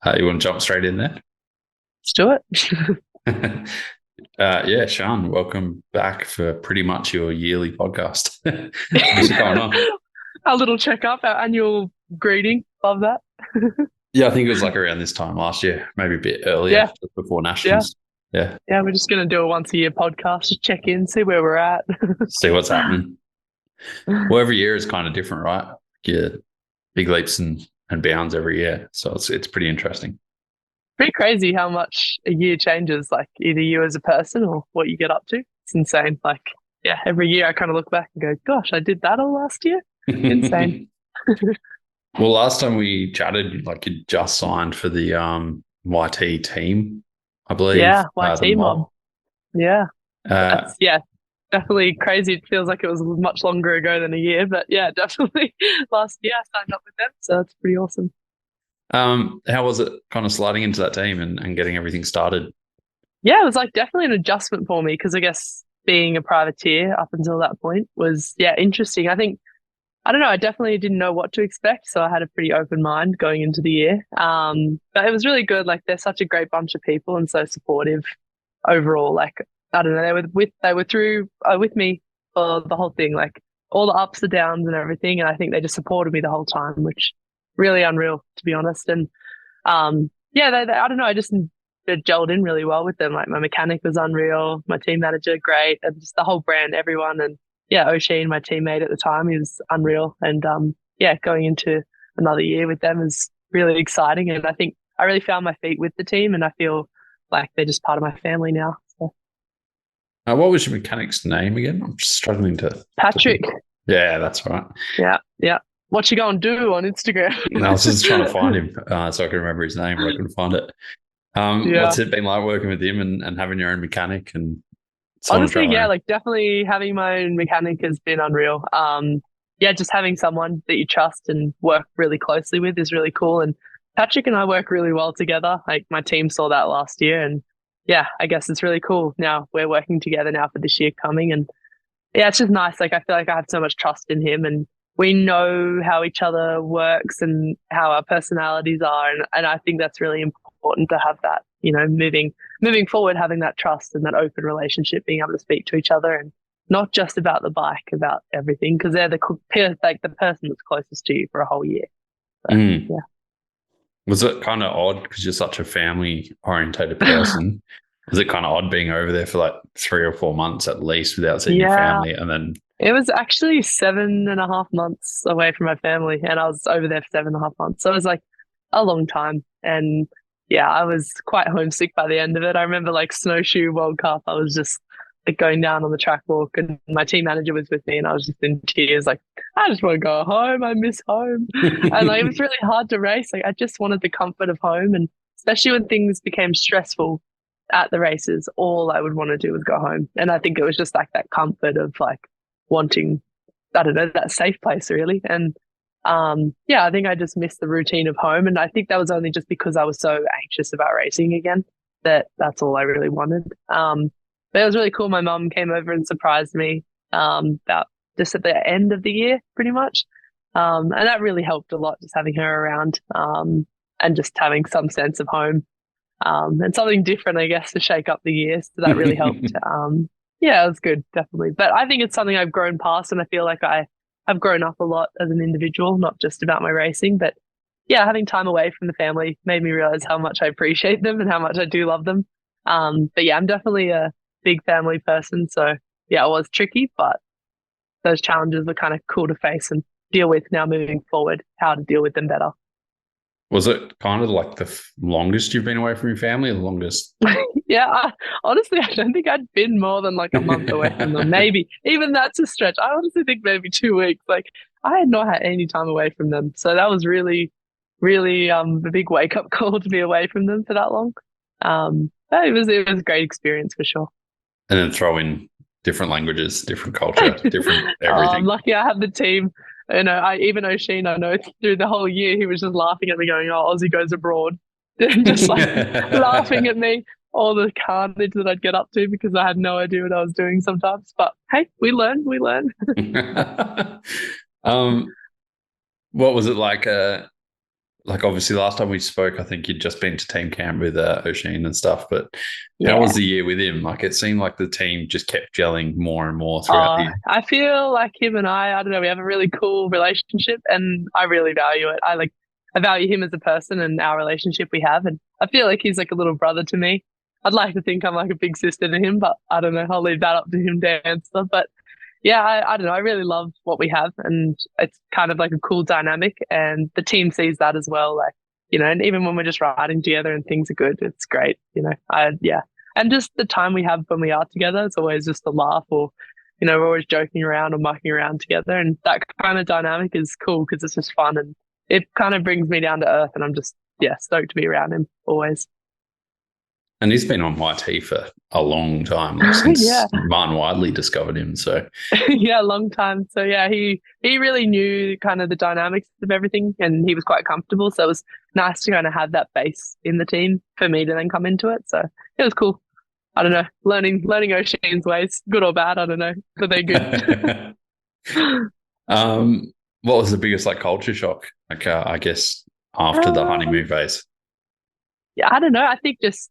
You want to jump straight in there? Let's do it. Yeah, Sean, welcome back for pretty much your yearly podcast. What's going on? Our little checkup, our annual greeting. Love that. Yeah, I think it was like around this time last year, maybe a bit earlier, Yeah, just before yeah, Nationals. Yeah, yeah. We're just gonna do a once a year podcast, just check in, see where we're at. see what's happening. Well, every year is kind of different, right? Yeah, big leaps and bounds every year. So it's pretty interesting. Pretty crazy how much a year changes, like either you as a person or what you get up to. It's insane. Like, yeah, every year I kind of look back and go, gosh, I did that all last year. Insane. Well, last time we chatted, like you just signed for the YT team, I believe, Yeah, my the team mob. mob. Yeah, Uh, that's definitely crazy. It feels like it was much longer ago than a year, but yeah, definitely last year I signed up with them, so that's pretty awesome. how was it kind of sliding into that team and getting everything started? Yeah, it was like definitely an adjustment for me because I guess being a privateer up until that point was interesting. I think I don't know, I definitely didn't know what to expect, so I had a pretty open mind going into the year. But it was really good. Like they're such a great bunch of people and so supportive overall. Like I don't know, they were through with me for the whole thing, like all the ups and downs and everything, and I think they just supported me the whole time, which really unreal to be honest. And yeah, I don't know. I just gelled in really well with them. Like my mechanic was unreal, my team manager great, and just the whole brand, everyone. And yeah, O'Sheen, my teammate at the time, he was unreal. And yeah, going into another year with them is really exciting. And I think I really found my feet with the team, and I feel like they're just part of my family now. So. What was your mechanic's name again? I'm just struggling to Patrick, think. Yeah, that's right. yeah, yeah. What you gonna do on Instagram? I was just trying to find him so I could remember his name, but I couldn't find it. Yeah. What's it been like working with him and having your own mechanic and someone to Honestly, travel yeah, around? like definitely having my own mechanic has been unreal. Yeah, just having someone that you trust and work really closely with is really cool. And Patrick and I work really well together. Like my team saw that last year, and yeah, I guess it's really cool. Now we're working together now for this year coming, and yeah, it's just nice. Like I feel like I have so much trust in him, and we know how each other works and how our personalities are, and I think that's really important to have that. You know, moving forward, having that trust and that open relationship, being able to speak to each other, and not just about the bike, about everything, because they're like the person that's closest to you for a whole year. So Mm. yeah, Was it kind of odd because you're such a family orientated person? Was it kind of odd being over there for like 3 or 4 months at least without seeing your yeah. family? And then, It was actually 7.5 months away from my family, and I was over there for 7.5 months. So it was like a long time. And yeah, I was quite homesick by the end of it. I remember like Snowshoe World Cup, I was just like going down on the track walk, and my team manager was with me, and I was just in tears, like, I just want to go home. I miss home. And like, it was really hard to race. Like, I just wanted the comfort of home. And especially when things became stressful at the races, all I would want to do was go home. And I think it was just like that comfort of like, wanting, I don't know, that safe place really. And yeah, I think I just missed the routine of home. And I think that was only just because I was so anxious about racing again that's all I really wanted. But it was really cool. My mum came over and surprised me about just at the end of the year, pretty much. And that really helped a lot, just having her around and just having some sense of home and something different, I guess, to shake up the year. So that really helped. Yeah, it was good, definitely. But I think it's something I've grown past, and I feel like I have grown up a lot as an individual, not just about my racing. But yeah, having time away from the family made me realize how much I appreciate them and how much I do love them. But yeah, I'm definitely a big family person. So yeah, it was tricky, but those challenges were kind of cool to face and deal with now moving forward, how to deal with them better. was it kind of like the longest you've been away from your family, or the longest? Yeah, honestly, I don't think I'd been more than like a month away from them. Maybe even that's a stretch. I honestly think maybe 2 weeks. Like I had not had any time away from them, so that was really, really a big wake up call to be away from them for that long. But it was a great experience for sure. And then throw in different languages, different culture, different I'm everything. lucky I have the team. You know, I even O'Sheen, I know through the whole year he was just laughing at me, going, "Oh, Aussie goes abroad," just like laughing at me, all the carnage that I'd get up to because I had no idea what I was doing sometimes. But hey, we learn, we learn. um, what was it like? like obviously last time we spoke, I think you'd just been to team camp with O'Sheen and stuff, but how Yeah. was the year with him? Like it seemed like the team just kept gelling more and more throughout the year. I feel like him and I don't know, we have a really cool relationship and I really value it. I value him as a person and our relationship we have. And I feel like he's like a little brother to me. I'd like to think I'm like a big sister to him, but I don't know. I'll leave that up to him to answer. But yeah, I don't know. I really love what we have and it's kind of like a cool dynamic and the team sees that as well. Like, and even when we're just riding together and things are good, it's great. Yeah. And just the time we have when we are together, it's always just a laugh or, we're always joking around or mucking around together. And that kind of dynamic is cool because it's just fun and it kind of brings me down to earth and I'm just, stoked to be around him always. And he's been on YT for a long time, like since Yeah. Martin Widely discovered him. So yeah, a long time. So yeah, he really knew kind of the dynamics of everything and he was quite comfortable. So it was nice to kind of have that base in the team for me to then come into it. So it was cool. I don't know, learning O'Sheen's ways, good or bad, I don't know, but they're good. What was the biggest like culture shock? Like I guess after the honeymoon phase. Yeah, I don't know. I think just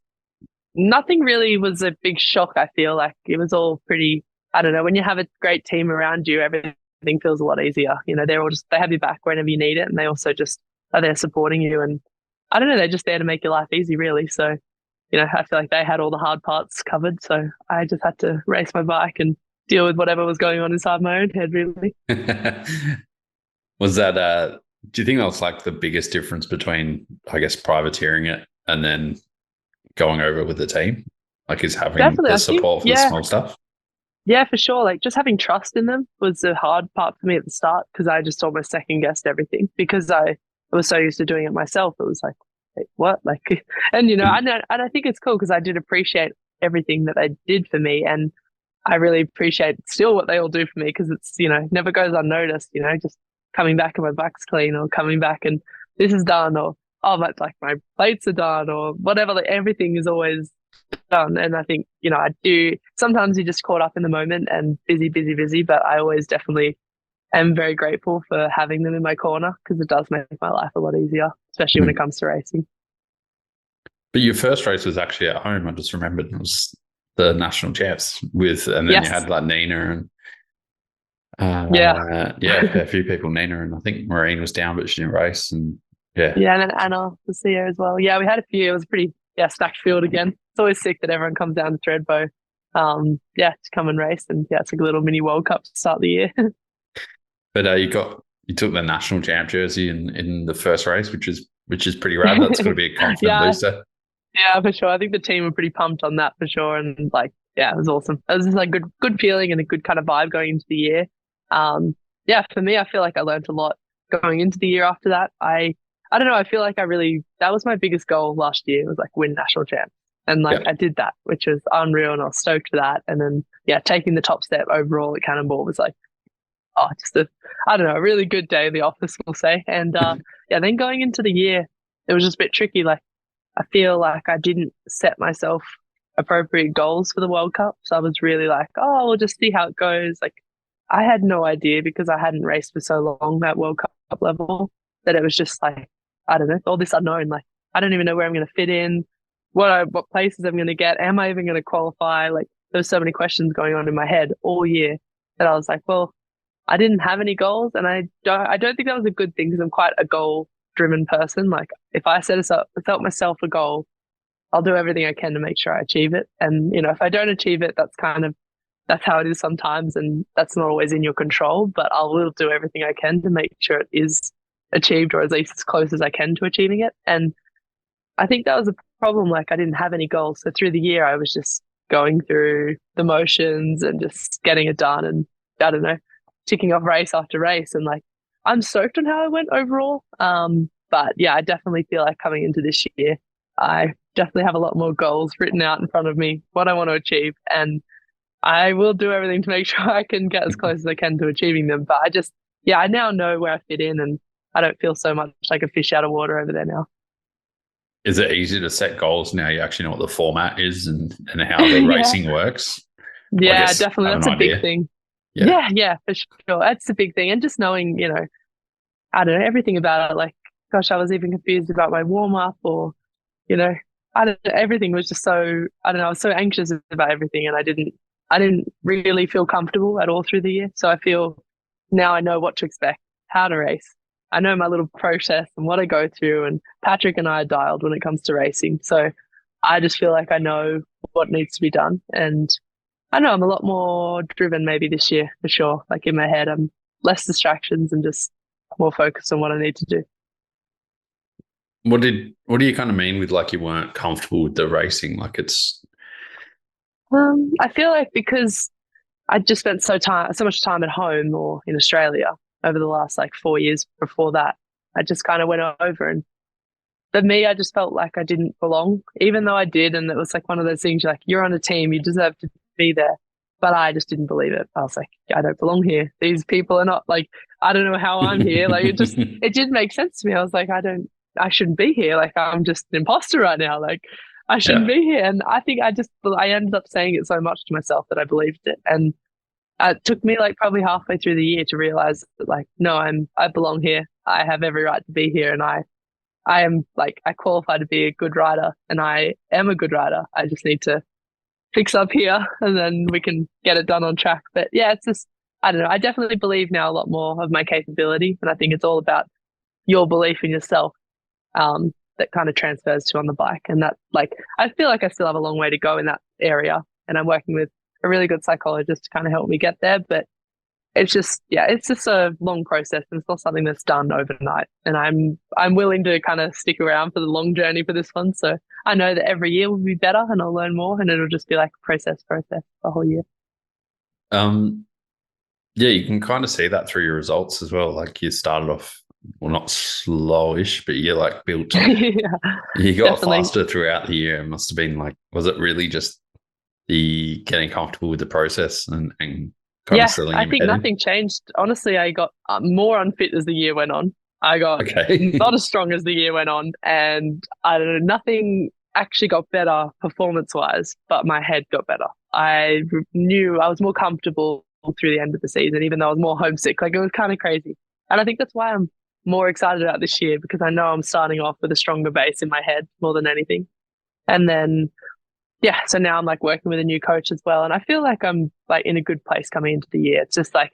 nothing really was a big shock. I feel like it was all pretty. I don't know. When you have a great team around you, everything feels a lot easier. They have your back whenever you need it, and they also just are there supporting you. And I don't know, they're just there to make your life easy, really. So I feel like they had all the hard parts covered. So I just had to race my bike and deal with whatever was going on inside my own head, really. Was that, do you think that was like the biggest difference between, I guess, privateering it and then going over with the team? Like is having Definitely, the support for the small stuff? Yeah, for sure. Like just having trust in them was the hard part for me at the start because I just almost second guessed everything because I was so used to doing it myself. It was like, what? Like, and and I think it's cool because I did appreciate everything that they did for me, and I really appreciate still what they all do for me because it's never goes unnoticed. Just coming back and my back's clean, or coming back and this is done, or my plates are done, or whatever. Like everything is always done, and I think I do. Sometimes you're just caught up in the moment and busy, but I always definitely am very grateful for having them in my corner because it does make my life a lot easier, especially when it comes to racing. But your first race was actually at home. I just remembered it was the national champs and then you had like Nina and a few people, Nina, and I think Maureen was down, but she didn't race. And and then Anna was here as well. Yeah, we had a few. It was a pretty stacked field again. It's always sick that everyone comes down to Threadbow, to come and race, and it's like a little mini World Cup to start the year. But you took the national champ jersey in the first race, which is pretty rad. That's going to be a confident booster. Yeah, for sure. I think the team were pretty pumped on that for sure, and it was awesome. It was just like good feeling and a good kind of vibe going into the year. For me, I feel like I learned a lot going into the year after that. I don't know. I feel like that was my biggest goal last year was like win national champ. And I did that, which was unreal. And I was stoked for that. And then, taking the top step overall at Cannonball was like, a really good day in the office, we'll say. And then going into the year, it was just a bit tricky. Like, I feel like I didn't set myself appropriate goals for the World Cup. So I was really like, we'll just see how it goes. Like, I had no idea because I hadn't raced for so long at World Cup level that it was just like, I don't know, all this unknown. Like, I don't even know where I'm going to fit in, what places I'm going to get. Am I even going to qualify? Like, there's so many questions going on in my head all year that I was like, well, I didn't have any goals, and I don't think that was a good thing because I'm quite a goal-driven person. Like, if I set myself a goal, I'll do everything I can to make sure I achieve it. And if I don't achieve it, that's how it is sometimes, and that's not always in your control. But I will do everything I can to make sure it is achieved, or at least as close as I can to achieving it. And I think that was a problem. Like, I didn't have any goals, so through the year I was just going through the motions and just getting it done, and I don't know, ticking off race after race. And I'm stoked on how I went overall. But I definitely feel like coming into this year, I definitely have a lot more goals written out in front of me, what I want to achieve, and I will do everything to make sure I can get as close as I can to achieving them. But I now know where I fit in, and I don't feel so much like a fish out of water over there now. Is it easy to set goals now you actually know what the format is and how the racing works? Yeah, definitely. That's a big thing. Yeah, for sure. That's a big thing. And just knowing, I don't know, everything about it. Like, gosh, I was even confused about my warm up, or, you know, I don't know, everything was just so, I don't know, I was so anxious about everything, and I didn't really feel comfortable at all through the year. So I feel now I know what to expect, how to race. I know my little process and what I go through, and Patrick and I are dialed when it comes to racing. So I just feel like I know what needs to be done. And I know I'm a lot more driven maybe this year for sure. Like in my head, I'm less distractions and just more focused on what I need to do. What do you kind of mean with like you weren't comfortable with the racing? Like it's I feel like because I just spent so much time at home or in Australia over the last like 4 years before that, I just kind of went over, and for me, I just felt like I didn't belong, even though I did. And it was like one of those things, like, you're on a team, you deserve to be there. But I just didn't believe it. I was like, I don't belong here. These people are not like, I don't know how I'm here. Like it did make sense to me. I was like, I shouldn't be here. Like I'm just an imposter right now. Like I shouldn't be here. And I think I ended up saying it so much to myself that I believed it. And it took me like probably halfway through the year to realize that, like, no, I belong here. I have every right to be here. And I am like, I qualify to be a good rider, and I am a good rider. I just need to fix up here, and then we can get it done on track. But yeah, it's just, I don't know. I definitely believe now a lot more of my capability. And I think it's all about your belief in yourself, that kind of transfers to on the bike. And that, like, I feel like I still have a long way to go in that area. And I'm working with a really good psychologist to kind of help me get there. But it's just, yeah, it's just a long process, and it's not something that's done overnight. And I'm willing to kind of stick around for the long journey for this one. So I know that every year will be better, and I'll learn more, and it'll just be like a process the whole year. Yeah, you can kind of see that through your results as well. Like you started off, well, not slowish, but you like built, you got definitely faster throughout the year. It must have been like, was it really just the getting comfortable with the process and kind of settling I think nothing changed. Honestly, I got more unfit as the year went on. I got not as strong as the year went on, and I don't know, nothing actually got better performance-wise, but my head got better. I knew I was more comfortable through the end of the season, even though I was more homesick. Like, it was kind of crazy. And I think that's why I'm more excited about this year, because I know I'm starting off with a stronger base in my head more than anything. And then, yeah, so now I'm like working with a new coach as well. And I feel like I'm like in a good place coming into the year. It's just like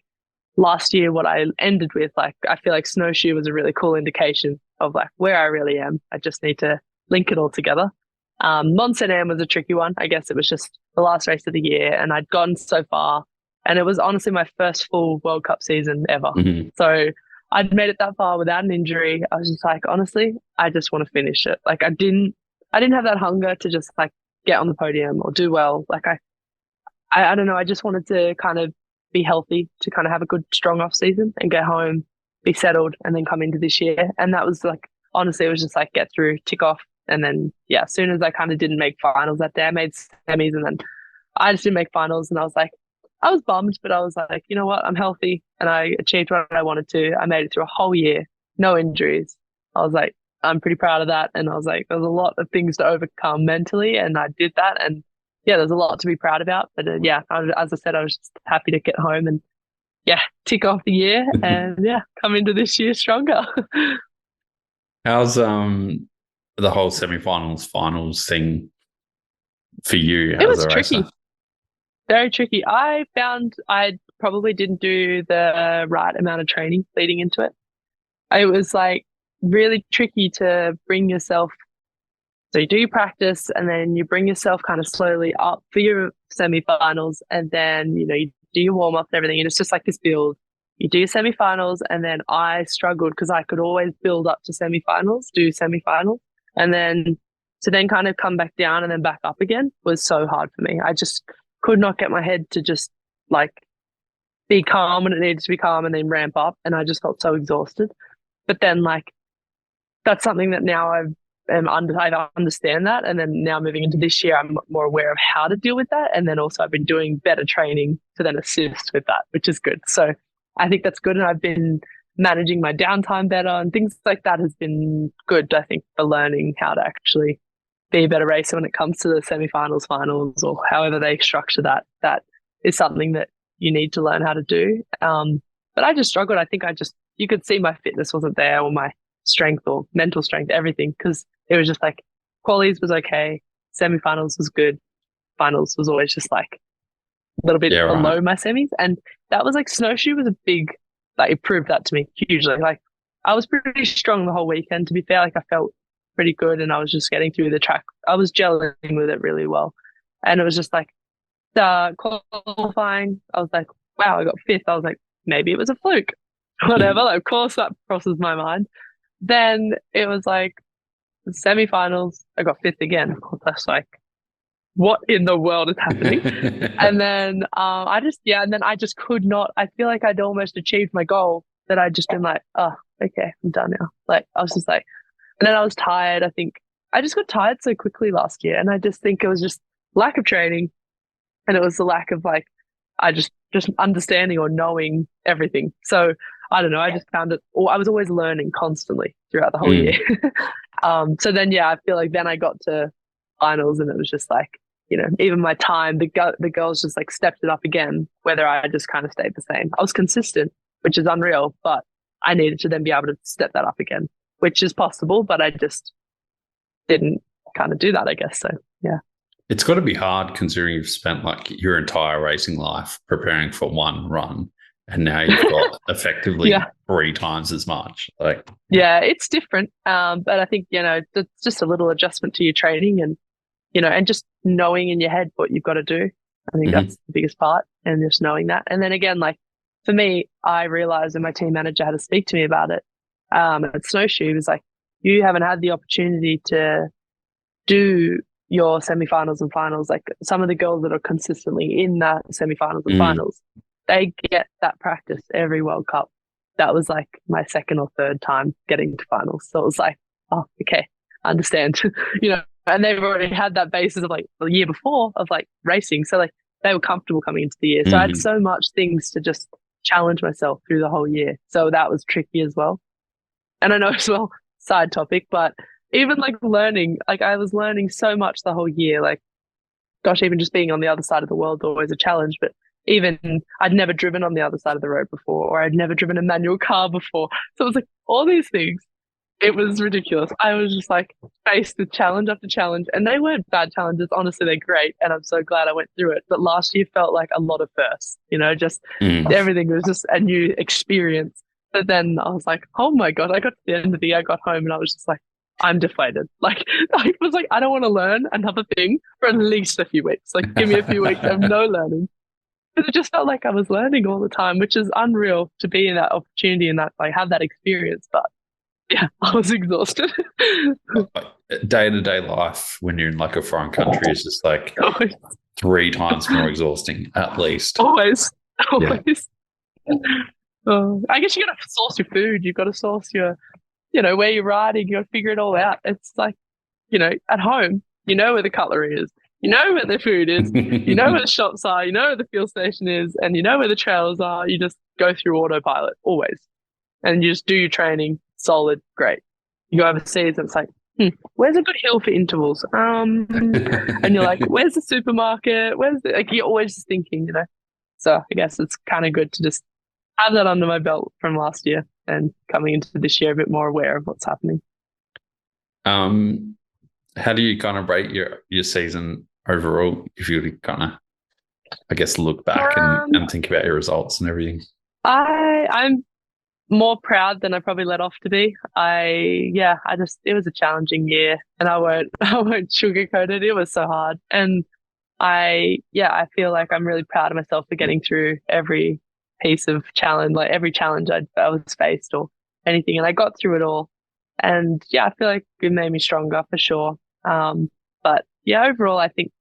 last year, what I ended with, like, I feel like snowshoe was a really cool indication of like where I really am. I just need to link it all together. Mont Saint Anne was a tricky one. I guess it was just the last race of the year, and I'd gone so far, and it was honestly my first full World Cup season ever. Mm-hmm. So I'd made it that far without an injury. I was just like, honestly, I just want to finish it. Like I didn't have that hunger to just like get on the podium or do well. Like I don't know. I just wanted to kind of be healthy, to kind of have a good, strong off season and get home, be settled, and then come into this year. And that was like, honestly, it was just like get through, tick off. And then, yeah, as soon as I kind of didn't make finals that day, I made semis, and then I just didn't make finals. And I was like, I was bummed, but I was like, you know what? I'm healthy, and I achieved what I wanted to. I made it through a whole year, no injuries. I was like, I'm pretty proud of that. And I was like, there's a lot of things to overcome mentally, and I did that. And yeah, there's a lot to be proud about. But yeah, as I said, I was just happy to get home and, yeah, tick off the year and, yeah, come into this year stronger. How's the whole semi-finals, finals thing for you? It was tricky. Very tricky. I found I probably didn't do the right amount of training leading into it. It was like really tricky to bring yourself. So you do your practice, and then you bring yourself kind of slowly up for your semi-finals, and then, you know, you do your warm-up and everything, and it's just like this build. You do your semi-finals, and then I struggled because I could always build up to semi-finals, do semi-finals, and then to then kind of come back down and then back up again was so hard for me. I just could not get my head to just like be calm when it needed to be calm and then ramp up, and I just felt so exhausted. But then, like, that's something that now I understand that, and then now moving into this year, I'm more aware of how to deal with that, and then also I've been doing better training to then assist with that, which is good. So I think that's good, and I've been managing my downtime better, and things like that has been good, I think, for learning how to actually be a better racer when it comes to the semi-finals, finals, or however they structure that. That is something that you need to learn how to do. But I just struggled. I think you could see my fitness wasn't there, or my strength or mental strength, everything, because it was just like qualies was okay, semi-finals was good, finals was always just like a little bit below my semis. And that was like snowshoe was a big, like it proved that to me hugely. Like I was pretty strong the whole weekend, to be fair. Like I felt pretty good and I was just getting through the track. I was gelling with it really well. And it was just like the qualifying, I was like, wow, I got fifth. I was like, maybe it was a fluke. Whatever. Like, of course that crosses my mind. Then it was like the semi-finals, I got fifth again. Of course, that's like, what in the world is happening? And then and then I just could not, I feel like I'd almost achieved my goal, that I'd just been like, oh, okay, I'm done now. Like I was just like, and then I was tired. I think I just got tired so quickly last year. And I just think it was just lack of training. And it was the lack of like, I just understanding or knowing everything. So I don't know. I just found it, or I was always learning constantly throughout the whole year. So then, yeah, I feel like then I got to finals and it was just like, you know, even my time, the girls just like stepped it up again, whether I just kind of stayed the same. I was consistent, which is unreal, but I needed to then be able to step that up again, which is possible, but I just didn't kind of do that, I guess. So, yeah. It's got to be hard considering you've spent like your entire racing life preparing for one run and now you've got effectively 3 times as much. Like, yeah, it's different. But I think, you know, it's just a little adjustment to your training and, you know, and just knowing in your head what you've got to do. I think that's the biggest part, and just knowing that. And then again, like for me, I realized when my team manager had to speak to me about it at Snowshoe, he was like, you haven't had the opportunity to do your semi-finals and finals. Like some of the girls that are consistently in the semi-finals and finals, they get that practice every World Cup. That was like my second or third time getting to finals. So it was like, oh, okay, I understand, you know, and they've already had that basis of like the year before of like racing. So like they were comfortable coming into the year. So I had so much things to just challenge myself through the whole year. So that was tricky as well. And I know as well, side topic, but even like learning, like I was learning so much the whole year. Like, gosh, even just being on the other side of the world is always a challenge. But even I'd never driven on the other side of the road before, or I'd never driven a manual car before. So it was like all these things. It was ridiculous. I was just like faced with challenge after challenge, and they weren't bad challenges. Honestly, they're great, and I'm so glad I went through it. But last year felt like a lot of firsts, you know, just everything was just a new experience. But then I was like, oh my God, I got to the end of the year, I got home and I was just like, I'm deflated. Like, I was like, I don't want to learn another thing for at least a few weeks. Like, give me a few weeks of no learning. Because it just felt like I was learning all the time, which is unreal to be in that opportunity and that, like, have that experience. But yeah, I was exhausted. Day-to-day life when you're in like a foreign country is just like 3 times more exhausting, at least. Always. Yeah. I guess you got to source your food. You've got to source your, you know, where you're riding. You got to figure it all out. It's like, you know, at home, you know where the cutlery is. You know where the food is. You know where the shops are. You know where the fuel station is. And you know where the trails are. You just go through autopilot always. And you just do your training. Solid, great. You go overseas and it's like, where's a good hill for intervals? And you're like, where's the supermarket? Where's the, like, you're always just thinking, you know. So I guess it's kind of good to just have that under my belt from last year and coming into this year a bit more aware of what's happening. How do you kind of rate your season overall, if you kind of, I guess, look back and think about your results and everything? I'm more proud than I probably let off to be. It was a challenging year, and I won't sugarcoat it. It was so hard, and I feel like I'm really proud of myself for getting through every piece of challenge, like every challenge I was faced or anything, and I got through it all. And yeah, I feel like it made me stronger for sure. But yeah, overall, I think,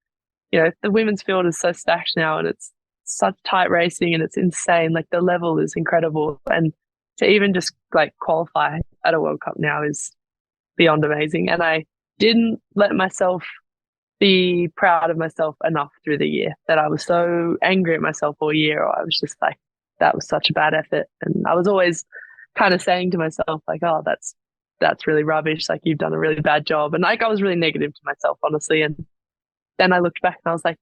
you know, the women's field is so stacked now, and it's such tight racing, and it's insane. Like the level is incredible, and to even just like qualify at a World Cup now is beyond amazing. And I didn't let myself be proud of myself enough through the year, that I was so angry at myself all year, or I was just like, that was such a bad effort. And I was always kind of saying to myself, like, oh, that's really rubbish. Like, you've done a really bad job. And like, I was really negative to myself, honestly. And then I looked back and I was like,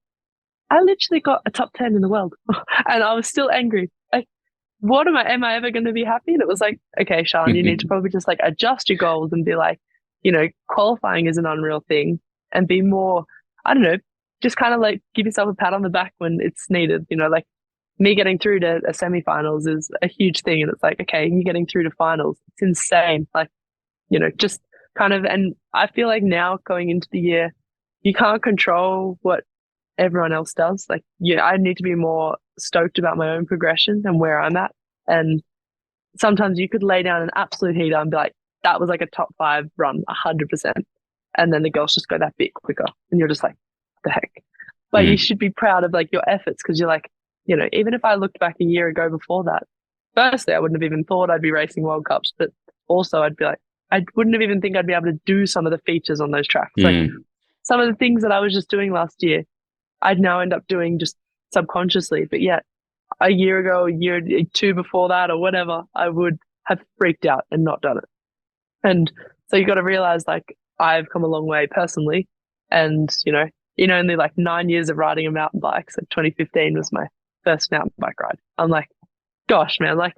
I literally got a top 10 in the world and I was still angry. Like, what am I ever going to be happy? And it was like, okay, Sean, you need to probably just like adjust your goals and be like, qualifying is an unreal thing, and be more, I don't know, just kind of like give yourself a pat on the back when it's needed. Like me getting through to a semi-finals is a huge thing. And it's like, okay, you getting through to finals. It's insane. Like, just kind of, and I feel like now going into the year, you can't control what everyone else does. Like, I need to be more stoked about my own progression and where I'm at. And sometimes you could lay down an absolute heater and be like, that was like a top 5 run, 100%. And then the girls just go that bit quicker. And you're just like, what the heck? But you should be proud of like your efforts, because you're like, even if I looked back a year ago before that, firstly, I wouldn't have even thought I'd be racing World Cups, but also I'd be like, I wouldn't have even think I'd be able to do some of the features on those tracks. Like some of the things that I was just doing last year, I'd now end up doing just subconsciously. But yet a year ago, a year, 2 before that, or whatever, I would have freaked out and not done it. And so you got to realize, like, I've come a long way personally. And, in only like 9 years of riding a mountain bike, so 2015 was my first mountain bike ride. I'm like, gosh, man, like,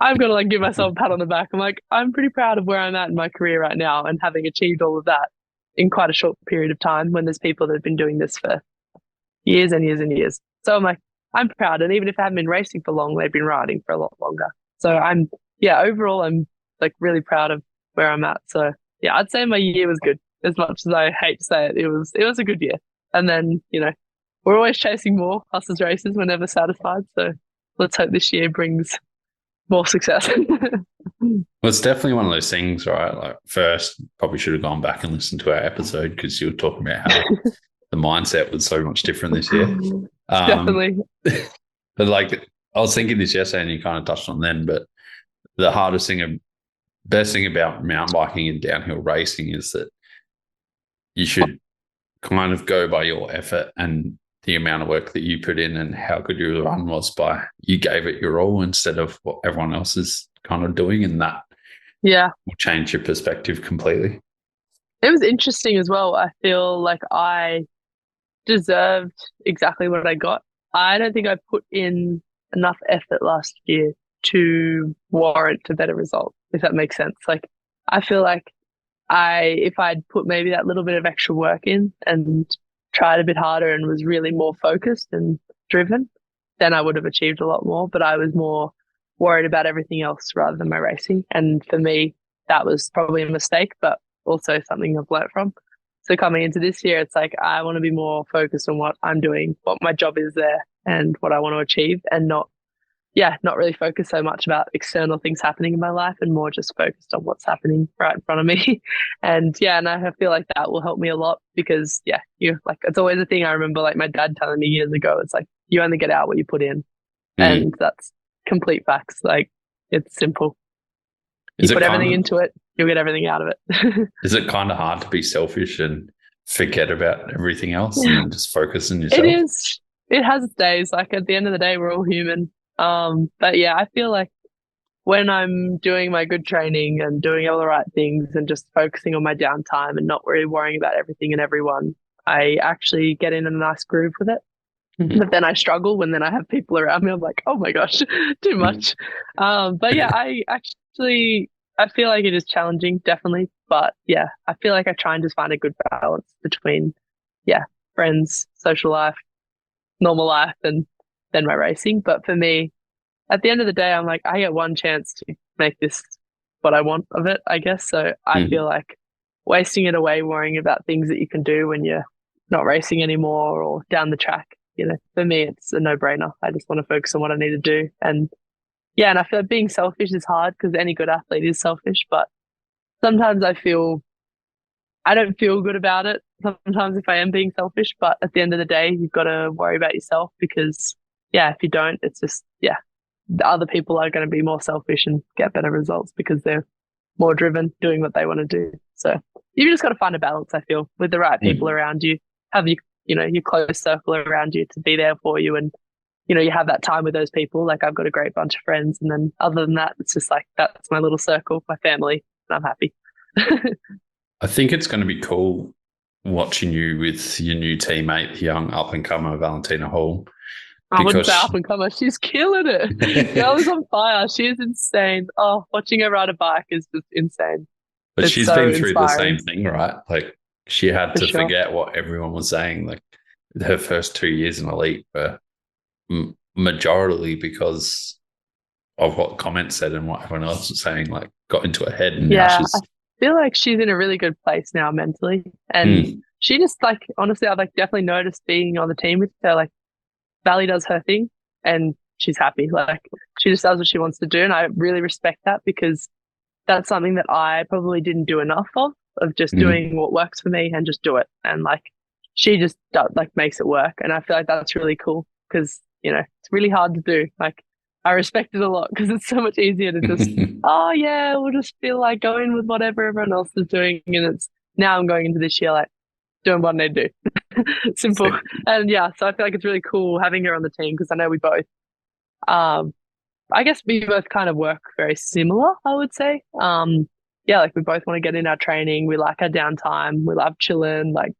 I've got to like give myself a pat on the back. I'm like, I'm pretty proud of where I'm at in my career right now, and having achieved all of that in quite a short period of time, when there's people that have been doing this for years and years and years. So I'm like, I'm proud. And even if I haven't been racing for long, they've been riding for a lot longer. So overall, I'm like really proud of where I'm at. So yeah, I'd say my year was good. As much as I hate to say it, it was a good year. And then, we're always chasing more. Us as racers, we're never satisfied. So let's hope this year brings more success. Well, it's definitely one of those things, right? Like, first, probably should have gone back and listened to our episode, because you were talking about how the mindset was so much different this year. Definitely. But like, I was thinking this yesterday, and you kind of touched on then, but the best thing about mountain biking and downhill racing is that you should kind of go by your effort and the amount of work that you put in, and how good your run was by you gave it your all instead of what everyone else is kind of doing. And that will change your perspective completely. It was interesting as well. I feel like I deserved exactly what I got. I don't think I put in enough effort last year to warrant a better result, if that makes sense. Like, I feel like if I'd put maybe that little bit of extra work in and tried a bit harder and was really more focused and driven, then I would have achieved a lot more. But I was more worried about everything else rather than my racing. And for me, that was probably a mistake, but also something I've learned from. So coming into this year, it's like, I want to be more focused on what I'm doing, what my job is there, and what I want to achieve, and not really focus so much about external things happening in my life, and more just focused on what's happening right in front of me. And I feel like that will help me a lot, because it's always a thing. I remember like my dad telling me years ago, it's like, you only get out what you put in. And that's complete facts. Like, it's simple. You put everything into it, you'll get everything out of it. Is it kind of hard to be selfish and forget about everything else and just focus on yourself? It is. It has its days. Like, at the end of the day, we're all human. But yeah, I feel like when I'm doing my good training and doing all the right things and just focusing on my downtime and not really worrying about everything and everyone, I actually get in a nice groove with it. But then I struggle when then I have people around me. I'm like, oh my gosh, too much. But yeah, I feel like it is challenging, definitely. But yeah, I feel like I try and just find a good balance between, friends, social life, normal life, and then my racing. But for me, at the end of the day, I'm like, I get one chance to make this what I want of it, I guess. So I feel like wasting it away worrying about things that you can do when you're not racing anymore or down the track, for me, it's a no-brainer. I just want to focus on what I need to do. And and I feel like being selfish is hard, because any good athlete is selfish, but sometimes I don't feel good about it sometimes if I am being selfish. But at the end of the day, you've got to worry about yourself, because if you don't, it's just the other people are going to be more selfish and get better results because they're more driven doing what they want to do. So you've just got to find a balance, I feel, with the right people around you, have your close circle around you to be there for you, and you have that time with those people. Like, I've got a great bunch of friends, and then other than that, it's just like, that's my little circle, my family, and I'm happy. I think it's going to be cool watching you with your new teammate, the young up-and-comer Vali Hoel. I wouldn't say up and comer. She's killing it. Girl is on fire. She is insane. Oh, watching her ride a bike is just insane. But she's so been through inspiring. The same thing, right? Like she had to forget what everyone was saying. Like her first 2 years in elite were majorly because of what comments said and what everyone else was saying, like got into her head. And now she's... I feel like she's in a really good place now mentally. And she just like, honestly, I've like definitely noticed being on the team with her, like Valli does her thing and she's happy. Like she just does what she wants to do. And I really respect that because that's something that I probably didn't do enough of just doing what works for me and just do it. And like, she just like makes it work. And I feel like that's really cool because, you know, it's really hard to do. Like I respect it a lot because it's so much easier to just, oh yeah, we'll just feel like going with whatever everyone else is doing. And it's now I'm going into this year, like doing what I need to do. Simple. And yeah, so I feel like it's really cool having her on the team because I know we both, I guess we both kind of work very similar, I would say. Yeah, like we both want to get in our training. We like our downtime. We love chilling. Like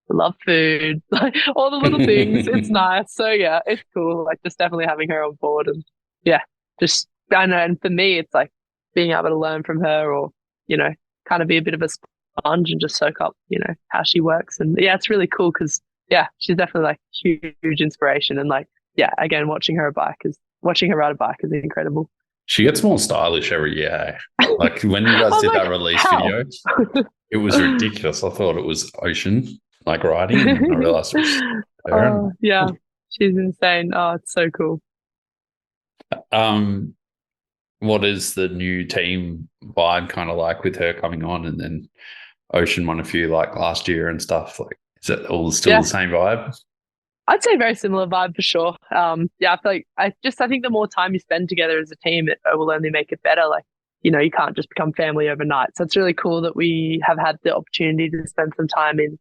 we love food, like all the little things. It's nice. So yeah, it's cool. Like just definitely having her on board and yeah, just, I know. And for me, it's like being able to learn from her or, you know, kind of be a bit of a sponge and just soak up, you know, how she works. And yeah, it's really cool because yeah, she's definitely like huge inspiration. And like, yeah, again, watching her ride a bike is incredible. She gets more stylish every year. Like when you guys did like, that release video, it was ridiculous. I thought it was Ocean like riding, and I realized it was her. Yeah, she's insane. Oh, it's so cool. What is the new team vibe kind of like with her coming on, and then Ocean won a few like last year and stuff? Like, is it all still the same vibe? I'd say very similar vibe for sure. Yeah, I feel like I think the more time you spend together as a team, it will only make it better. Like, you know, you can't just become family overnight. So it's really cool that we have had the opportunity to spend some time in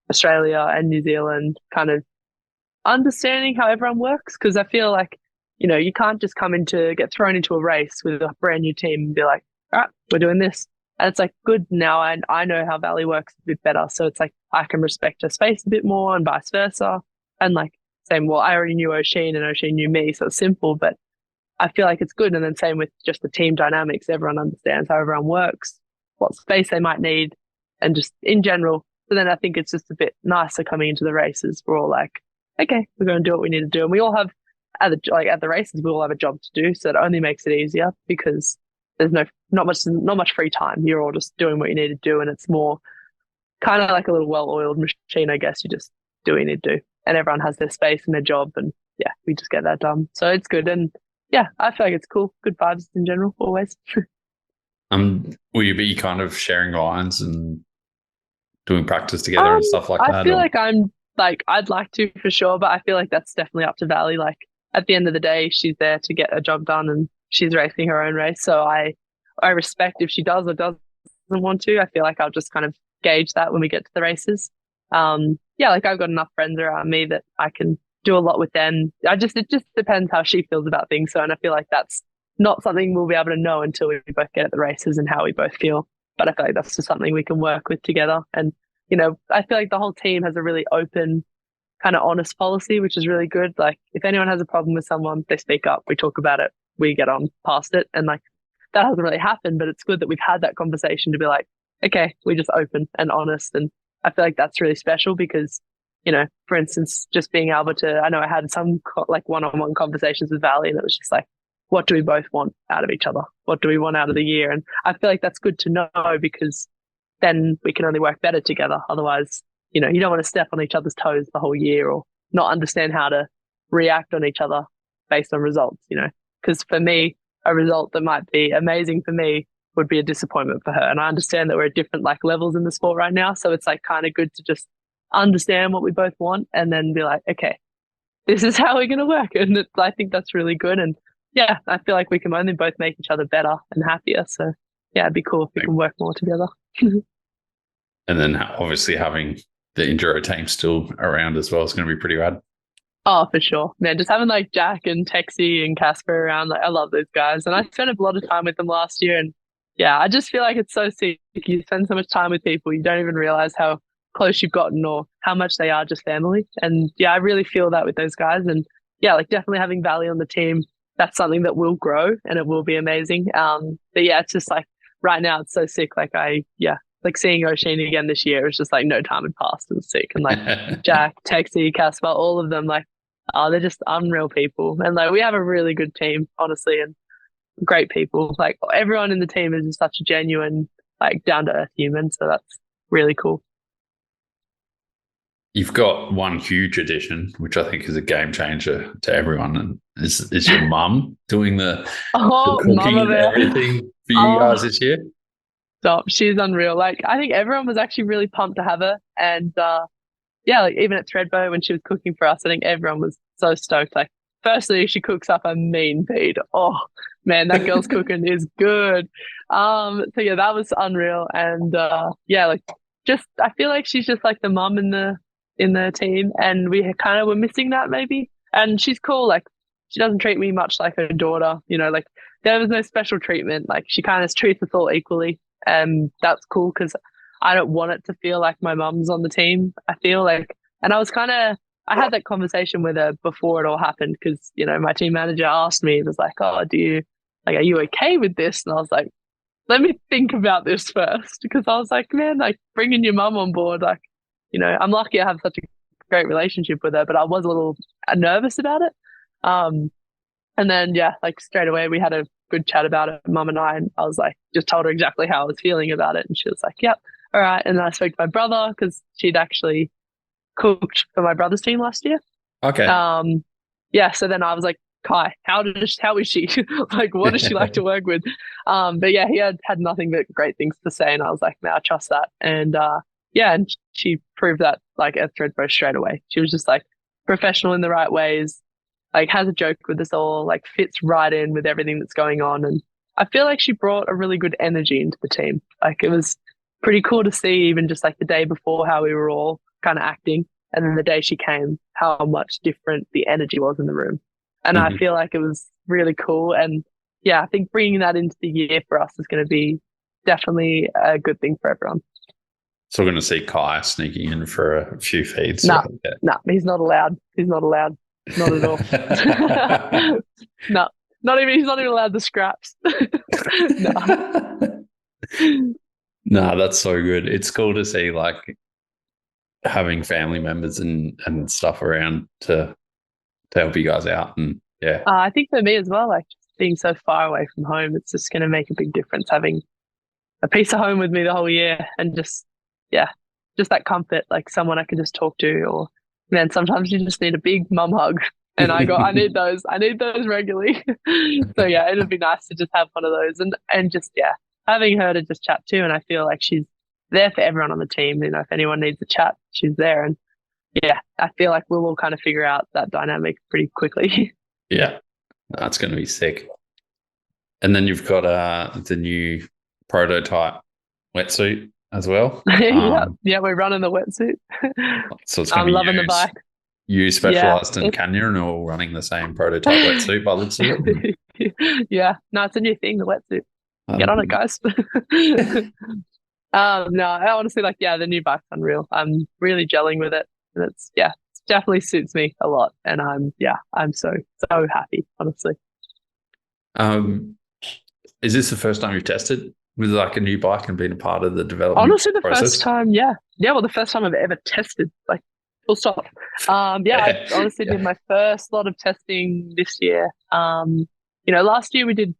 Australia and New Zealand, kind of understanding how everyone works. Because I feel like, you know, you can't just get thrown into a race with a brand new team and be like, all right, we're doing this. And it's like, good, now I know how Valli works a bit better. So it's like, I can respect her space a bit more and vice versa. And like same, well, I already knew Ocean and Ocean knew me, so it's simple, but I feel like it's good. And then same with just the team dynamics. Everyone understands how everyone works, what space they might need, and just in general. So then I think it's just a bit nicer coming into the races. We're all like, okay, we're going to do what we need to do. And we all have, at the races, we all have a job to do. So it only makes it easier because there's not much free time. You're all just doing what you need to do. And it's more kind of like a little well-oiled machine, I guess. You just do what you need to do. And everyone has their space and their job, and yeah, we just get that done. So it's good, and yeah, I feel like it's cool. Good vibes in general, always. Will you be kind of sharing lines and doing practice together and stuff like that? I feel like I'd like to for sure, but I feel like that's definitely up to Valli. Like at the end of the day, she's there to get a job done, and she's racing her own race. So I respect if she does or doesn't want to. I feel like I'll just kind of gauge that when we get to the races. Yeah, like I've got enough friends around me that I can do a lot with them. It just depends how she feels about things. So, and I feel like that's not something we'll be able to know until we both get at the races and how we both feel. But I feel like that's just something we can work with together. And, you know, I feel like the whole team has a really open, kind of honest policy, which is really good. Like if anyone has a problem with someone, they speak up, we talk about it, we get on past it. And like that hasn't really happened, but it's good that we've had that conversation to be like, okay, we're just open and honest. And I feel like that's really special because, you know, for instance, just being able to, I know I had some like one-on-one conversations with Valli, and it was just like, what do we both want out of each other? What do we want out of the year? And I feel like that's good to know because then we can only work better together. Otherwise, you know, you don't want to step on each other's toes the whole year or not understand how to react on each other based on results, you know, because for me, a result that might be amazing for me would be a disappointment for her. And I understand that we're at different like levels in the sport right now. So it's like kind of good to just understand what we both want and then be like, okay, this is how we're going to work. And I think that's really good. And yeah, I feel like we can only both make each other better and happier. So yeah, it'd be cool if we can work more together. And then obviously having the enduro team still around as well is going to be pretty rad. Oh, for sure. Man, just having like Jack and Texie and Casper around, like I love those guys. And I spent a lot of time with them last year. And yeah, I just feel like it's so sick. You spend so much time with people, you don't even realize how close you've gotten or how much they are just family. And yeah, I really feel that with those guys. And like definitely having Valli on the team, that's something that will grow and it will be amazing. But yeah, it's just like right now it's so sick. Like like seeing Oisin again this year, it was just like no time had passed. It was sick. And like Jack, Texie, Casper, all of them, like, oh, they're just unreal people. And like we have a really good team, honestly, and great people. Like everyone in the team is just such a genuine, like down to earth human. So that's really cool. You've got one huge addition, which I think is a game changer to everyone, and is your mum doing the cooking and everything for you guys this year? Stop, she's unreal. Like I think everyone was actually really pumped to have her, and like even at Threadbow when she was cooking for us, I think everyone was so stoked. Like, firstly, she cooks up a mean feed. Oh man, that girl's cooking is good. So yeah, that was unreal, and like just I feel like she's just like the mum in the team, and we kind of were missing that maybe. And she's cool. Like she doesn't treat me much like her daughter. Like there was no special treatment. Like she kind of treats us all equally, and that's cool because I don't want it to feel like my mum's on the team. I feel like, and I had that conversation with her before it all happened because, my team manager asked me, it was like, oh, are you okay with this? And I was like, let me think about this first, because I was like, man, like bringing your mum on board, like, I'm lucky I have such a great relationship with her, but I was a little nervous about it. And then, like straight away we had a good chat about it, mum and I was like, just told her exactly how I was feeling about it. And she was like, yep, all right. And then I spoke to my brother because she'd actually cooked for my brother's team last year. Okay. So then I was like, Kai, how is she? Like, what does she like to work with? But yeah, he had nothing but great things to say. And I was like, man, I trust that. And and she proved that like at Threadbow straight away. She was just like professional in the right ways, like has a joke with us all, like fits right in with everything that's going on. And I feel like she brought a really good energy into the team. Like it was pretty cool to see, even just like the day before, how we were all kind of acting. And then the day she came, how much different the energy was in the room. And I feel like it was really cool. And yeah, I think bringing that into the year for us is going to be definitely a good thing for everyone. So we're going to see Kai sneaking in for a few feeds. No, he's not allowed. He's not allowed. Not at all. No, he's not even allowed the scraps. No. No, that's so good. It's cool to see like having family members and stuff around to help you guys out. And yeah. I think for me as well, like being so far away from home, it's just going to make a big difference having a piece of home with me the whole year, and just that comfort, like someone I can just talk to. Or man, sometimes you just need a big mum hug, and I need those regularly. So yeah, it'd be nice to just have one of those, and just having her to just chat to. And I feel like she's there for everyone on the team. If anyone needs a chat, she's there. And yeah, I feel like we'll all kind of figure out that dynamic pretty quickly. Yeah, that's going to be sick. And then you've got the new prototype wetsuit as well. Yeah, we're running the wetsuit. So it's I'm loving the bike. You specialised in Kenya and all running the same prototype wetsuit by the looks of it. Yeah, no, it's a new thing, the wetsuit. Get on it, guys. No, I honestly the new bike's unreal. I'm really gelling with it, and it's it definitely suits me a lot, and I'm so happy, honestly. Is this the first time you've tested with like a new bike and been a part of the development honestly process? First time, well, the first time I've ever tested, like full stop. I honestly did my first lot of testing this year. Last year we did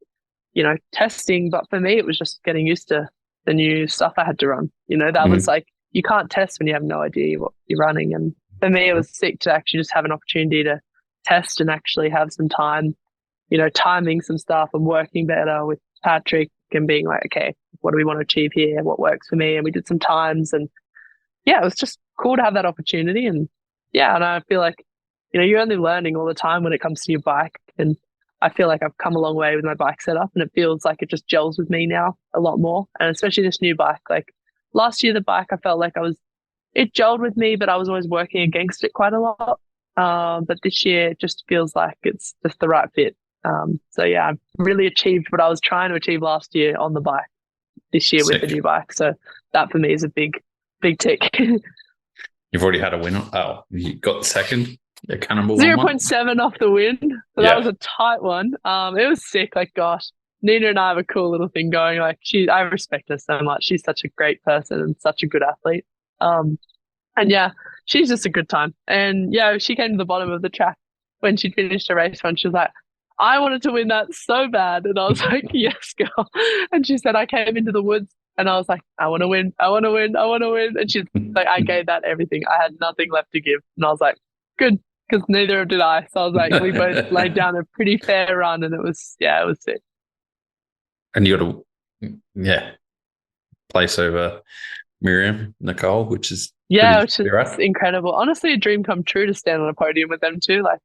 testing, but for me it was just getting used to the new stuff I had to run. That was like, you can't test when you have no idea what you're running. And for me, it was sick to actually just have an opportunity to test and actually have some time, timing some stuff and working better with Patrick and being like, okay, what do we want to achieve here? What works for me? And we did some times, and it was just cool to have that opportunity. And and I feel like, you're only learning all the time when it comes to your bike. And I feel like I've come a long way with my bike setup, and it feels like it just gels with me now a lot more. And especially this new bike, like last year, the bike, I felt like it gelled with me, but I was always working against it quite a lot. But this year it just feels like it's just the right fit. I've really achieved what I was trying to achieve last year on the bike this year with the new bike. So that for me is a big tick. You've already had a win. Oh, you got second a cannonball 0.7 off the wind. So that was a tight one. It was sick. Like, gosh, Nina and I have a cool little thing going. Like, I respect her so much. She's such a great person and such a good athlete. And yeah, she's just a good time. And yeah, she came to the bottom of the track when she'd finished her race run. She was like, I wanted to win that so bad. And I was like, yes, girl. And she said, I came into the woods and I was like, I want to win. I want to win. I want to win. And she's like, I gave that everything. I had nothing left to give. And I was like, good, because neither did I. So I was like, we both laid down a pretty fair run and it was sick. And you got to, place over Miriam, Nicole, which is which is incredible. Honestly, a dream come true to stand on a podium with them too. Like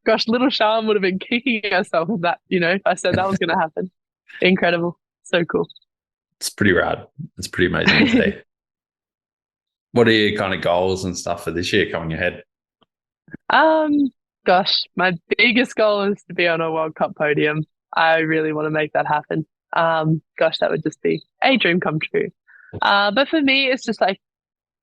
gosh, little Sean would have been kicking herself if that, if I said that was going to happen. Incredible. So cool. It's pretty rad. It's pretty amazing to see. What are your kind of goals and stuff for this year coming ahead? Gosh, my biggest goal is to be on a World Cup podium. I really want to make that happen. Gosh, that would just be a dream come true. But for me, it's just like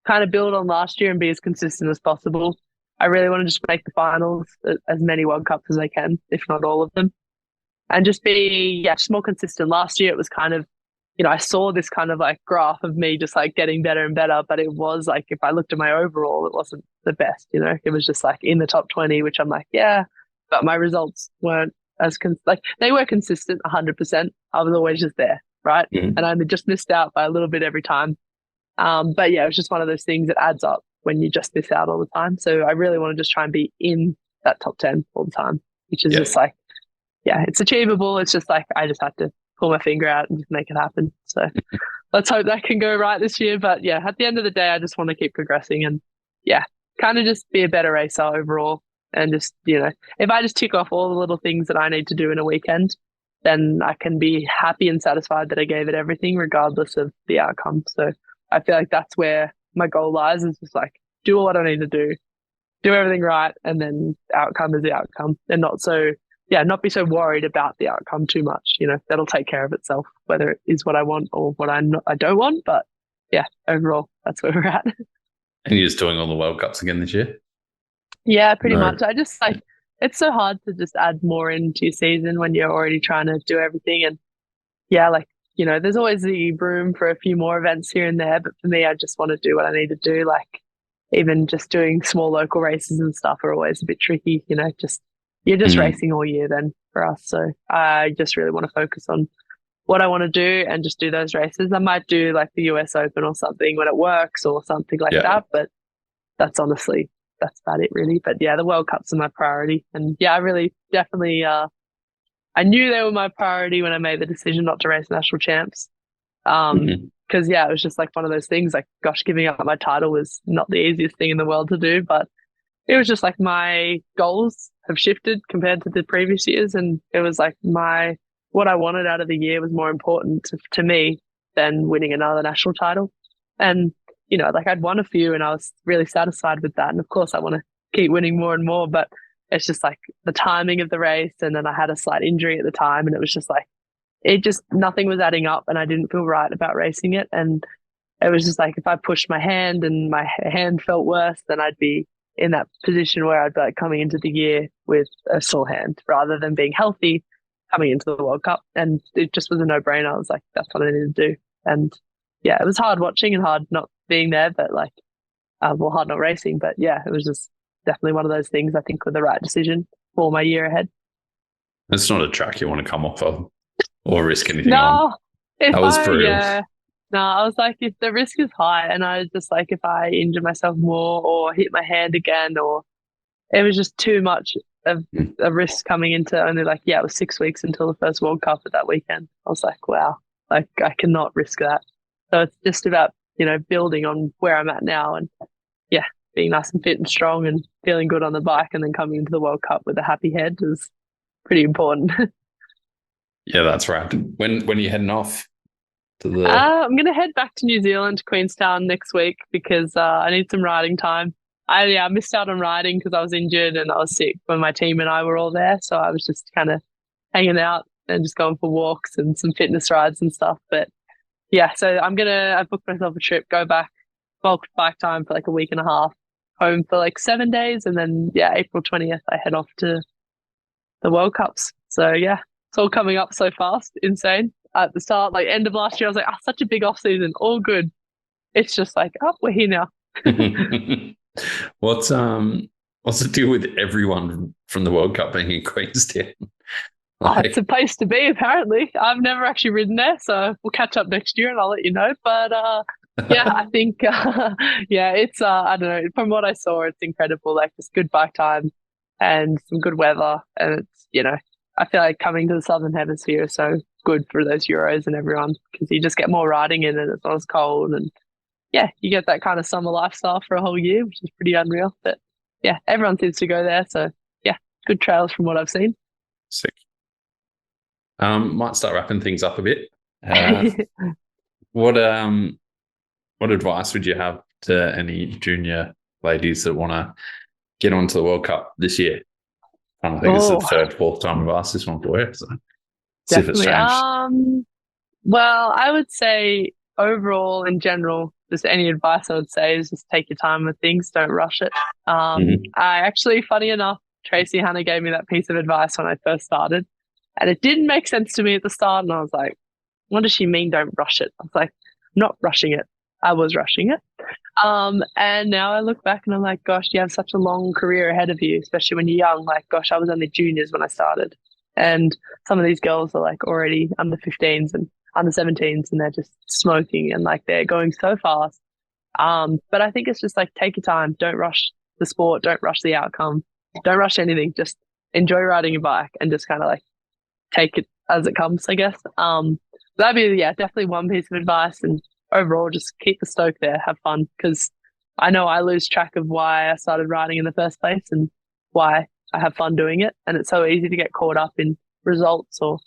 kind of build on last year and be as consistent as possible. I really want to just make the finals, as many World Cups as I can, if not all of them, and just be just more consistent. Last year it was kind of, I saw this kind of like graph of me just like getting better and better, but it was like, if I looked at my overall, it wasn't the best, it was just like in the top 20, which I'm like, yeah, but my results weren't as they were consistent 100%. I was always just there, right? And I just missed out by a little bit every time. But yeah, it was just one of those things that adds up when you just miss out all the time. So I really want to just try and be in that top 10 all the time, which is just like, it's achievable. It's just like, I just have to pull my finger out and just make it happen. So let's hope that can go right this year. But yeah, at the end of the day, I just want to keep progressing and kind of just be a better racer overall. And just, if I just tick off all the little things that I need to do in a weekend, then I can be happy and satisfied that I gave it everything regardless of the outcome. So I feel like that's where my goal lies, is just like do what I need to do everything right, and then outcome is the outcome, and not be so worried about the outcome too much. That'll take care of itself, whether it is what I want or what I don't want. But overall, that's where we're at. And you're just doing all the World Cups again this year? Yeah, pretty much. I just it's so hard to just add more into your season when you're already trying to do everything. And there's always the room for a few more events here and there. But for me, I just want to do what I need to do. Like even just doing small local races and stuff are always a bit tricky. You're just racing all year then for us. So I just really want to focus on what I want to do and just do those races. I might do like the US Open or something when it works or something like that. But that's about it really. But yeah, the World Cups are my priority. And yeah, I really definitely, I knew they were my priority when I made the decision not to race national champs. Because it was just like one of those things, like, gosh, giving up my title was not the easiest thing in the world to do, but it was just like my goals have shifted compared to the previous years. And it was like what I wanted out of the year was more important to me than winning another national title. And like I'd won a few and I was really satisfied with that. And of course I want to keep winning more and more, but it's just like the timing of the race. And then I had a slight injury at the time and it was just like, nothing was adding up and I didn't feel right about racing it. And it was just like, if I pushed my hand and my hand felt worse, then I'd be in that position where I'd be like coming into the year with a sore hand rather than being healthy coming into the World Cup. And it just was a no-brainer. I was like, that's what I need to do. And yeah, it was hard watching and hard not being there, but like, hard not racing. But yeah, it was just definitely one of those things I think were the right decision for my year ahead. It's not a track you want to come off of or risk anything on. That was brutal. Yeah. No, I was like, if the risk is high and I was just like, if I injure myself more or hit my hand again, or it was just too much of a risk coming into only it was 6 weeks until the first World Cup at that weekend. I was like, wow, like I cannot risk that. So it's just about, building on where I'm at now and being nice and fit and strong and feeling good on the bike and then coming into the World Cup with a happy head is pretty important. Yeah, that's right. When are you heading off? I'm going to head back to New Zealand, to Queenstown next week because I need some riding time. I missed out on riding because I was injured and I was sick when my team and I were all there. So I was just kind of hanging out and just going for walks and some fitness rides and stuff. But yeah, so I booked myself a trip, go back, bulk bike time for like a week and a half, home for like 7 days, and then April 20th I head off to the World Cups. So yeah, it's all coming up so fast, insane. At the start, like end of last year, I was like, such a big off season, all good. It's just like, we're here now. What's the deal with everyone from the World Cup being in Queenstown? It's a place to be, apparently. I've never actually ridden there, so we'll catch up next year and I'll let you know. But I think it's I don't know. From what I saw, it's incredible. Like, just good bike time and some good weather, and it's, I feel like coming to the Southern Hemisphere is so good for those Euros and everyone, because you just get more riding in and it's not as cold, and you get that kind of summer lifestyle for a whole year, which is pretty unreal. But everyone seems to go there, so good trails from what I've seen. Sick. Might start wrapping things up a bit. What advice would you have to any junior ladies that want to get onto the World Cup this year? I think it's the third, fourth time I've asked this one for you. So see if it's changed. Well, I would say overall, in general, just any advice I would say is just take your time with things. Don't rush it. I actually, funny enough, Tracy Hannah gave me that piece of advice when I first started, and it didn't make sense to me at the start. And I was like, what does she mean? Don't rush it. I was like, not rushing it. I was rushing it. And now I look back and I'm like, gosh, you have such a long career ahead of you, especially when you're young. Like, gosh, I was only juniors when I started. And some of these girls are like already under 15s and under 17s, and they're just smoking, and like they're going so fast. But I think it's just like, take your time. Don't rush the sport. Don't rush the outcome. Don't rush anything. Just enjoy riding your bike and just kind of like take it as it comes, I guess. That'd be, definitely one piece of advice. And overall, just keep the stoke there, have fun, because I know I lose track of why I started riding in the first place and why I have fun doing it. And it's so easy to get caught up in results or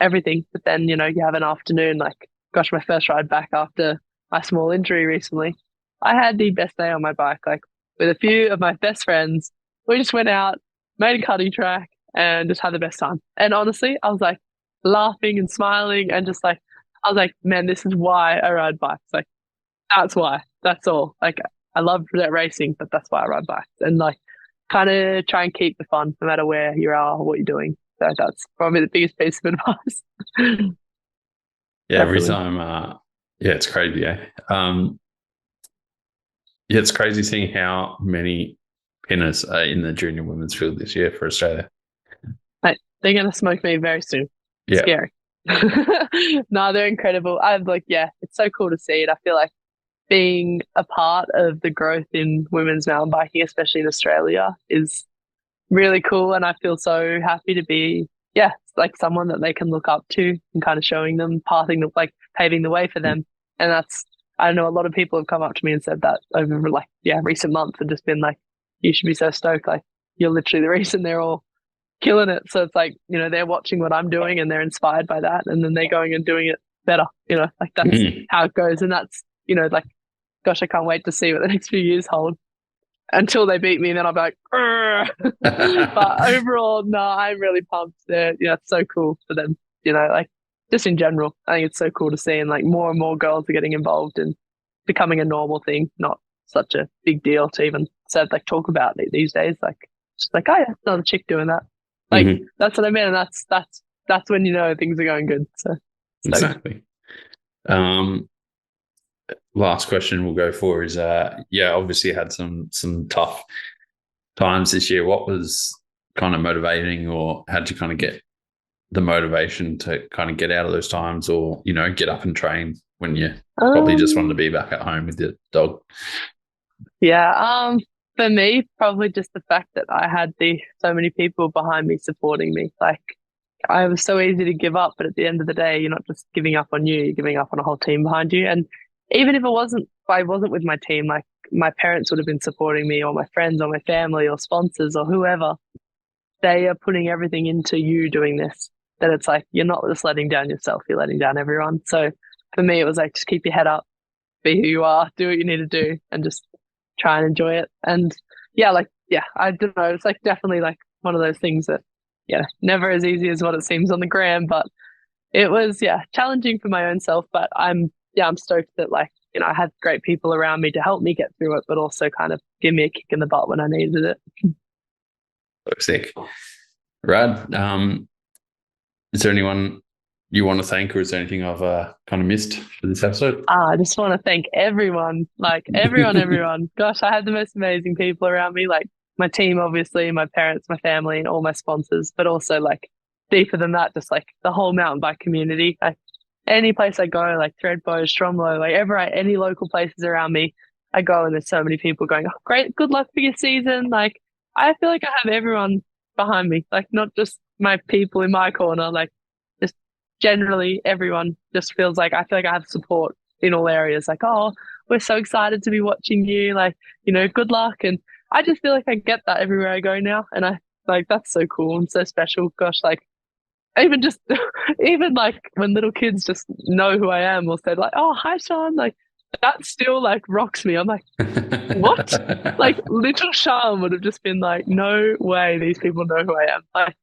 everything. But then, you have an afternoon, like, gosh, my first ride back after my small injury recently, I had the best day on my bike, like with a few of my best friends. We just went out, made a cutting track, and just had the best time. And honestly, I was like laughing and smiling, and just like, I was like, man, this is why I ride bikes. Like, that's why. That's all. Like, I love that racing, but that's why I ride bikes. And like, kind of try and keep the fun no matter where you are or what you're doing. So that's probably the biggest piece of advice. Every time, it's crazy. It's crazy seeing how many pinners are in the junior women's field this year for Australia. Mate, they're going to smoke me very soon. Yeah. Scary. No, they're incredible. It's so cool to see it. I feel like being a part of the growth in women's mountain biking, especially in Australia, is really cool. And I feel so happy to be, like someone that they can look up to and kind of showing them, paving the way for them. And that's, I know a lot of people have come up to me and said that over recent months, and just been like, you should be so stoked. Like, you're literally the reason they're all killing it. So it's like, they're watching what I'm doing and they're inspired by that, and then they're going and doing it better, like that's how it goes. And that's, like, gosh, I can't wait to see what the next few years hold until they beat me, and then I'll be like, but overall, no, I'm really pumped. It's so cool for them, like, just in general, I think it's so cool to see, and like more and more girls are getting involved and becoming a normal thing, not such a big deal to even talk about it these days. Like, just like, oh yeah, another chick doing that. Like, that's what I mean, and that's when things are going good. So exactly. Last question we'll go for is obviously had some tough times this year. What was kind of motivating, or how'd you kind of get the motivation to kind of get out of those times, or get up and train when you probably just wanted to be back at home with your dog? For me, probably just the fact that I had so many people behind me supporting me. Like, I was so easy to give up, but at the end of the day, you're not just giving up on you, you're giving up on a whole team behind you. And even if I wasn't with my team, like, my parents would have been supporting me, or my friends, or my family, or sponsors, or whoever. They are putting everything into you doing this. That it's like, you're not just letting down yourself, you're letting down everyone. So for me, it was like, just keep your head up, be who you are, do what you need to do, and just try and enjoy it. And I don't know, it's like definitely like one of those things that never as easy as what it seems on the gram, but it was challenging for my own self. But I'm stoked that, like, I had great people around me to help me get through it, but also kind of give me a kick in the butt when I needed it. Looks sick. Rad. Is there anyone you want to thank, or is there anything I've kind of missed for this episode? I just want to thank everyone, like everyone. Gosh, I had the most amazing people around me, like my team, obviously, my parents, my family, and all my sponsors, but also like deeper than that, just like the whole mountain bike community. Like any place I go, like Threadbow, Stromlo, like any local places around me, I go and there's so many people going, oh, great, good luck for your season. Like I feel like I have everyone behind me, like not just my people in my corner, like just generally everyone just feels like I feel like I have support in all areas. Like, oh, we're so excited to be watching you. Like, good luck. And I just feel like I get that everywhere I go now. And I like, that's so cool and so special. Gosh, like even like when little kids just know who I am or said like, oh, hi, Sian, like that still like rocks me. I'm like, what? Like little Sian would have just been like, no way these people know who I am. Like,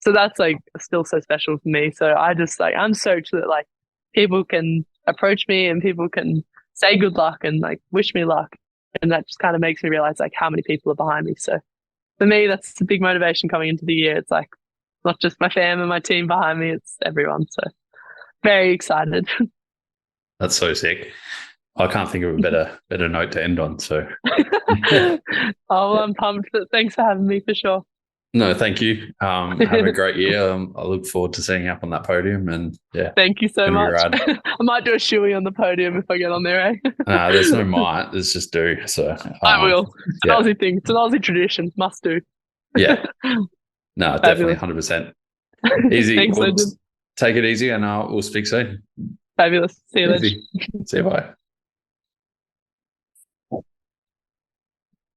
so that's like still so special for me. So I just like, I'm stoked that like people can approach me and people can say good luck and like wish me luck. And that just kind of makes me realize like how many people are behind me. So for me, that's a big motivation coming into the year. It's like not just my fam and my team behind me, it's everyone. So very excited. That's so sick. I can't think of a better note to end on. So oh, well, I'm pumped. But thanks for having me for sure. No, thank you. Have a great year. I look forward to seeing you up on that podium. And yeah, thank you so much. I might do a shoey on the podium if I get on there. There's no might. There's just do. So I will. It's an Aussie thing. It's an Aussie tradition. Must do. Yeah. No, definitely 100%. Easy. Thanks, Take it easy, and we'll speak soon. Fabulous. See you later. See you. Bye.